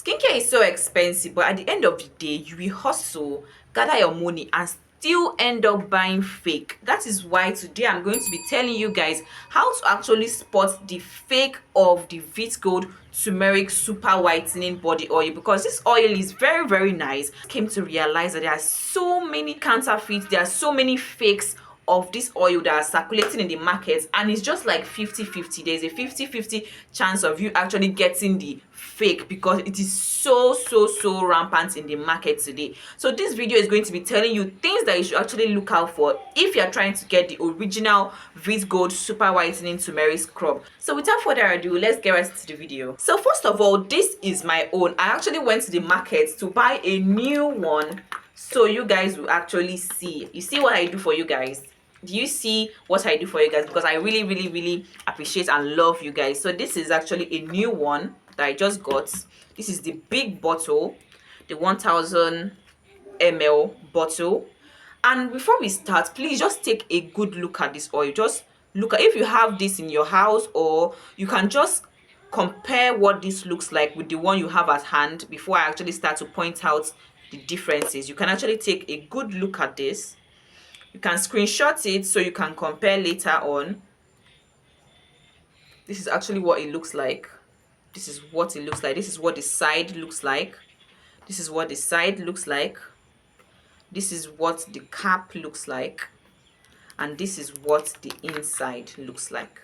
Skincare is so expensive, but at the end of the day, you will hustle, gather your money, and still end up buying fake. That is why today I'm going to be telling you guys how to actually spot the fake of the VEET Gold Turmeric Super Whitening Body Oil, because this oil is very nice. I came to realize that there are so many counterfeits, there are so many fakes of this oil that are circulating in the market, and it's just like 50-50. There's a 50-50 chance of you actually getting the fake, because it is so rampant in the market today. So this video is going to be telling you things that you should actually look out for if you're trying to get the original VEET Gold Super Whitening Turmeric Scrub. So without further ado, let's get right into the video. So first of all, this is my own. I actually went to the market to buy a new one, so you guys will actually see. You see what I do for you guys? Do you see what I do for you guys? Because I really appreciate and love you guys. So this is actually a new one that I just got. This is the big bottle, the 1000 ml bottle. And before we start, please just take a good look at this oil. Just look at, if you have this in your house, or you can just compare what this looks like with the one you have at hand before I actually start to point out the differences. You can actually take a good look at this. You can screenshot it so you can compare later on. This is actually what it looks like. This is what it looks like. This is what the side looks like. This is what the side looks like. This is what the cap looks like. And this is what the inside looks like.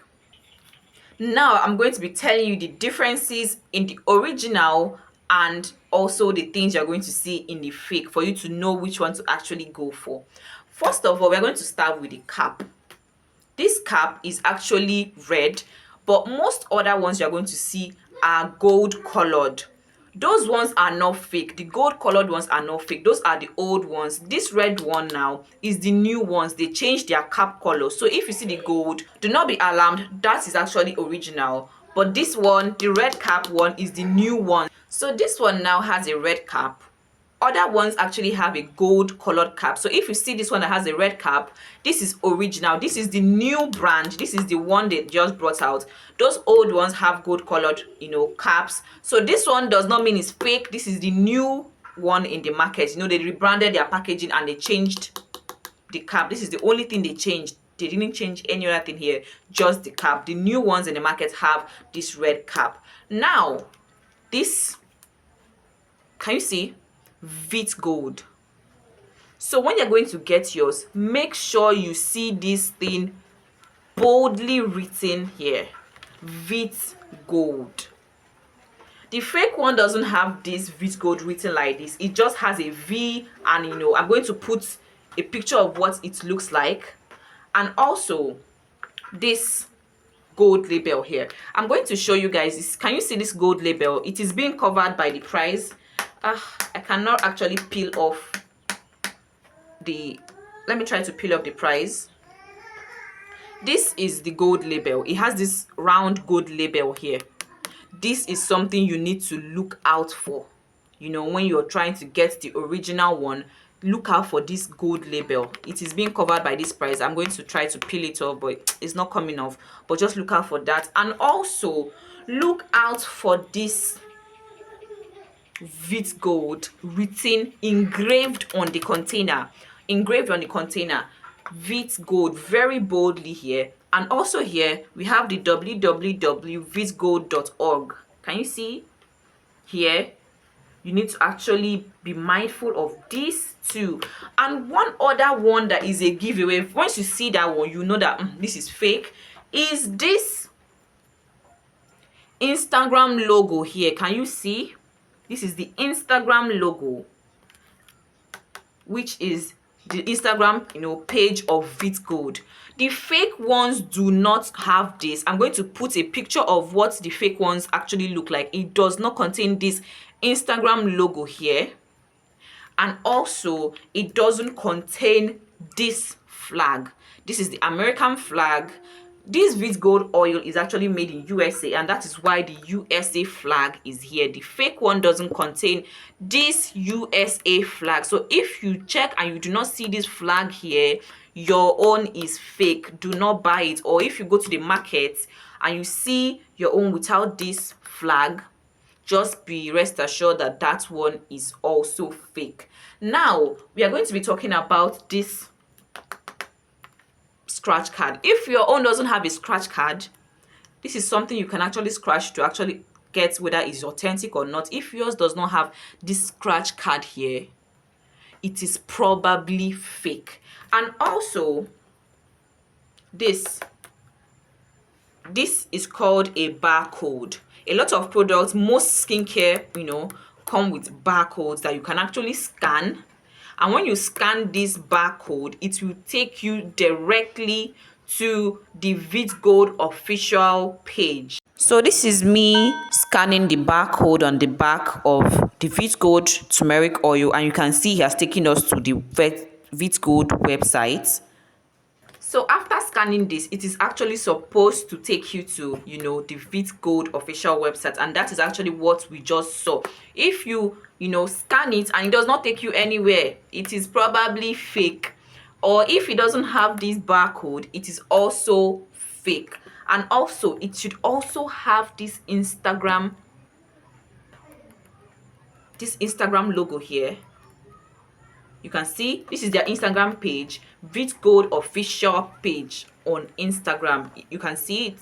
Now I'm going to be telling you the differences in the original and also the things you're going to see in the fake for you to know which one to actually go for. First of all, we're going to start with the cap. This cap is actually red, but most other ones you're going to see are gold colored. Those ones are not fake. The gold colored ones are not fake. Those are the old ones. This red one now is the new ones. They changed their cap color. So if you see the gold, do not be alarmed. That is actually original. But this one, the red cap one, is the new one. So this one now has a red cap. Other ones actually have a gold colored cap. So if you see this one that has a red cap, this is original. This is the new brand. This is the one they just brought out. Those old ones have gold colored, caps. So this one does not mean it's fake. This is the new one in the market. They rebranded their packaging and they changed the cap. This is the only thing they changed. They didn't change any other thing here, just the cap. The new ones in the market have this red cap. Now, this, can you see? VEET Gold. So when you're going to get yours, make sure you see this thing boldly written here, VEET Gold. The fake one doesn't have this VEET Gold written like this. It just has a V, and I'm going to put a picture of what it looks like, and also this gold label here. I'm going to show you guys this. Can you see this gold label? It is being covered by the price. I cannot actually peel off the, let me try to peel off the price. This is the gold label. It has this round gold label here. This is something you need to look out for. When you're trying to get the original one, look out for this gold label. It is being covered by this price. I'm going to try to peel it off, but it's not coming off. But just look out for that. And also look out for this VEET Gold written, engraved on the container, VEET Gold, very boldly here. And also here we have the www.veetgold.org. Can you see here? You need to actually be mindful of these two. And one other one that is a giveaway, once you see that one, you know that this is fake, is this Instagram logo here. Can you see? This is the Instagram logo, which is the Instagram page of VEET Gold. The fake ones do not have this. I'm going to put a picture of what the fake ones actually look like. It does not contain this Instagram logo here, and also it doesn't contain this flag. This is the American flag. This VEET Gold oil is actually made in USA, and that is why the USA flag is here. The fake one doesn't contain this USA flag. So if you check and you do not see this flag here, your own is fake. Do not buy it. Or if you go to the market and you see your own without this flag, just be rest assured that that one is also fake. Now we are going to be talking about this scratch card. If your own doesn't have a scratch card, this is something you can actually scratch to actually get whether it's authentic or not. If yours does not have this scratch card here, it is probably fake. And also this is called a barcode. A lot of products, most skincare, come with barcodes that you can actually scan. And when you scan this barcode, it will take you directly to the VEET Gold official page. So this is me scanning the barcode on the back of the VEET Gold turmeric oil, and you can see he has taken us to the VEET Gold website. So after scanning this, it is actually supposed to take you to, the VEET Gold official website, and that is actually what we just saw. If you, scan it and it does not take you anywhere, it is probably fake. Or if it doesn't have this barcode, it is also fake. And also, it should also have this Instagram logo here. You can see this is their Instagram page, VEET Gold official page on Instagram. You can see it.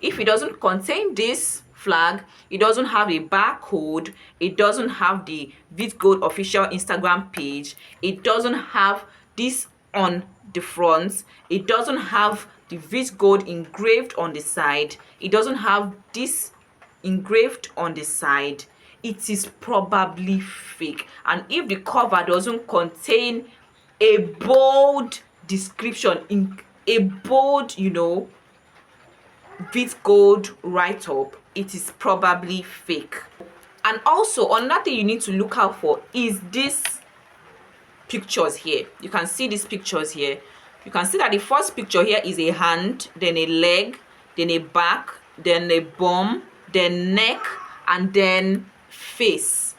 If it doesn't contain this flag, it doesn't have a barcode, it doesn't have the VEET Gold official Instagram page, it doesn't have this on the front, it doesn't have the VEET Gold engraved on the side, it doesn't have this engraved on the side, it is probably fake. And if the cover doesn't contain a bold description, in a bold, VEET Gold write-up, it is probably fake. And also another thing you need to look out for is this pictures here. You can see these pictures here. You can see that the first picture here is a hand, then a leg, then a back, then a bum, then neck, and then face.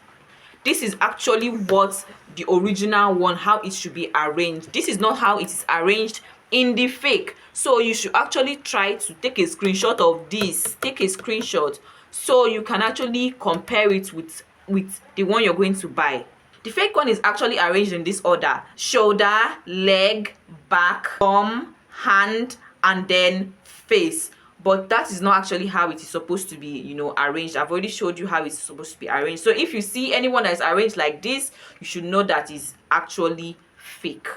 This is actually what the original one, how it should be arranged. This is not how it is arranged in the fake. So you should actually try to take a screenshot of this. Take a screenshot so you can actually compare it with the one you're going to buy. The fake one is actually arranged in this order: shoulder, leg, back, bum, hand, and then face. But that is not actually how it is supposed to be, arranged. I've already showed you how it's supposed to be arranged. So if you see anyone that is arranged like this, you should know that is actually fake.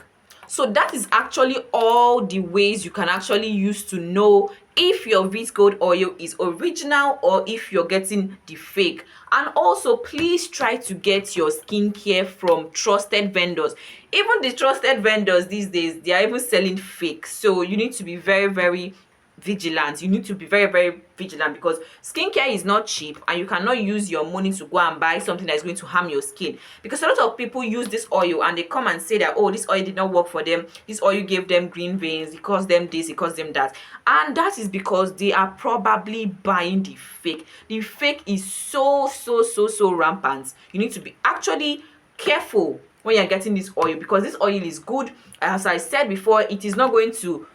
So that is actually all the ways you can actually use to know if your VEET Gold oil is original or if you're getting the fake. And also, please try to get your skincare from trusted vendors. Even the trusted vendors these days, they are even selling fake. So you need to be very, very vigilant. You need to be very, very vigilant, because skincare is not cheap and you cannot use your money to go and buy something that is going to harm your skin. Because a lot of people use this oil and they come and say that, oh, this oil did not work for them, this oil gave them green veins, it caused them this, it caused them that. And that is because they are probably buying the fake. The fake is so rampant. You need to be actually careful when you're getting this oil, because this oil is good. As I said before, it is not going to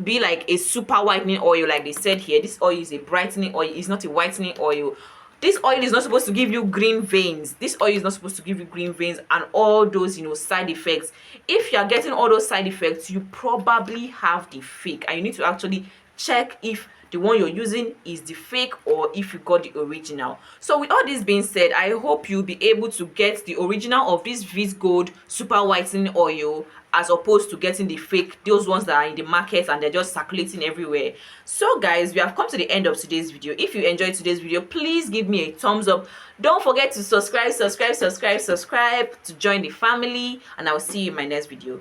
be like a super whitening oil like they said here. This oil is a brightening oil, it's not a whitening oil. This oil is not supposed to give you green veins. This oil is not supposed to give you green veins and all those side effects. If you are getting all those side effects, you probably have the fake, and you need to actually check if the one you're using is the fake or if you got the original. So with all this being said, I hope you'll be able to get the original of this VEET Gold super whitening oil, as opposed to getting the fake, those ones that are in the market and they're just circulating everywhere. So guys, we have come to the end of today's video. If you enjoyed today's video, please give me a thumbs up. Don't forget to subscribe to join the family, and I'll see you in my next video.